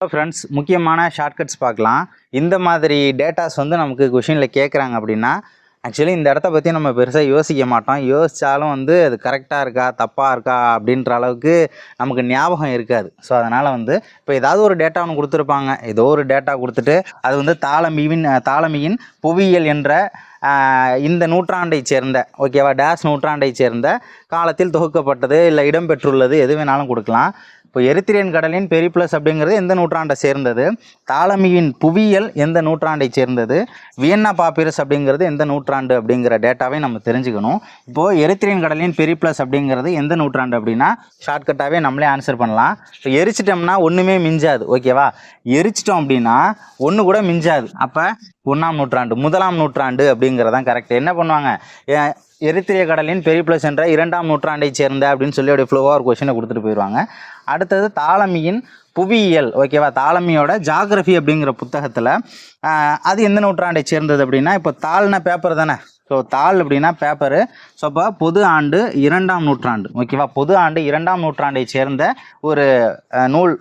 Friends, முக்கியமான shortcuts பார்க்கலாம். இந்த மாதிரி டேட்டாஸ் நமக்கு கொஷினில் கேட்குறாங்க அப்படின்னா, ஆக்சுவலி இந்த இடத்த பற்றி நம்ம பெருசாக யோசிக்க மாட்டோம். யோசித்தாலும் அது கரெக்டாக இருக்கா தப்பாக இருக்கா அப்படின்ற அளவுக்கு நமக்கு ஞாபகம் இருக்காது. ஸோ அதனால் இப்போ ஏதாவது ஒரு டேட்டா ஒன்று கொடுத்துருப்பாங்க. ஏதோ ஒரு டேட்டா கொடுத்துட்டு அது தாலமியின் புவியியல் என்ற இந்த நூற்றாண்டை சேர்ந்த ஓகேவா டேஷ் நூற்றாண்டை சேர்ந்த காலத்தில் தொகுக்கப்பட்டது இல்லை இடம்பெற்றுள்ளது எது வேணாலும் கொடுக்கலாம். இப்போ எரித்திரியன் கடலின் பெரிப்ளஸ் அப்படிங்கிறது எந்த நூற்றாண்டை சேர்ந்தது, தாலமியின் புவியியல் எந்த நூற்றாண்டை சேர்ந்தது, வியன்னா பாப்பிரஸ் அப்படிங்கிறது எந்த நூற்றாண்டு அப்படிங்கிற டேட்டாவை நம்ம தெரிஞ்சுக்கணும். இப்போது எரித்திரியன் கடலின் பெரிப்ளஸ் அப்படிங்கிறது எந்த நூற்றாண்டு அப்படின்னா ஷார்ட்கட்டாகவே நம்மளே ஆன்சர் பண்ணலாம். இப்போ எரிச்சிட்டோம்னா ஒன்றுமே மிஞ்சாது ஓகேவா. எரிச்சிட்டோம் அப்படின்னா ஒன்று கூட மிஞ்சாது. அப்போ 1ஆம் நூற்றாண்டு 1ஆம் நூற்றாண்டு அப்படிங்கிறதான் கரெக்ட். என்ன பண்ணுவாங்க, எரித்திரிய கடலின் பெரிப்ளஸ் என்ற 2ஆம் நூற்றாண்டை சேர்ந்த அப்படின்னு சொல்லி அப்படியே ஃப்ளோவாக ஒரு கொஷினை கொடுத்துட்டு போயிடுவாங்க. அடுத்தது தாலமியின் புவியியல் ஓகேவா. தாலமியோட ஜாகிரஃபி அப்படிங்கிற புத்தகத்தில் அது எந்த நூற்றாண்டை சேர்ந்தது அப்படின்னா, இப்போ தாள்னா பேப்பர் தானே. ஸோ தாள் அப்படின்னா பேப்பரு. ஸோ அப்போ பொது ஆண்டு 2ஆம் நூற்றாண்டு ஓகேவா. பொது ஆண்டு 2ஆம் நூற்றாண்டை சேர்ந்த ஒரு நூல்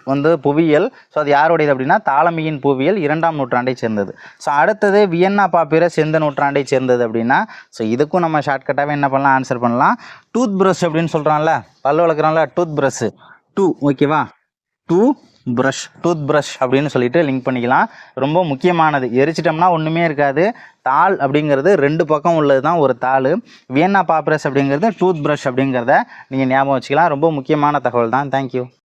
புவியியல். ஸோ அது யாருடையது அப்படின்னா தாலமியின் புவியியல் 2ஆம் நூற்றாண்டை சேர்ந்தது. ஸோ அடுத்தது வியன்னா பாப்பிரஸ் எந்த நூற்றாண்டை சேர்ந்தது அப்படின்னா, ஸோ இதுக்கும் நம்ம ஷார்ட்கட்டாகவே என்ன பண்ணலாம், ஆன்சர் பண்ணலாம். டூத் ப்ரஷ் அப்படின்னு சொல்கிறான்ல, பல்லு வளர்க்குறான்ல, டூத் ப்ரஷ்ஷு ஓகேவா. டூத் ப்ரஷ் அப்படின்னு சொல்லிட்டு லிங்க் பண்ணிக்கலாம். ரொம்ப முக்கியமானது. எரிச்சிட்டோம்னா ஒன்றுமே இருக்காது. தாள் அப்படிங்கிறது 2 பக்கம் உள்ளது தான் ஒரு தாள். வியன்னா பாப்பிரஸ் அப்படிங்கிறது டூத் ப்ரஷ் அப்படிங்கிறத நீங்கள் ஞாபகம் வச்சுக்கலாம். ரொம்ப முக்கியமான தகவல் தான். தேங்க்யூ.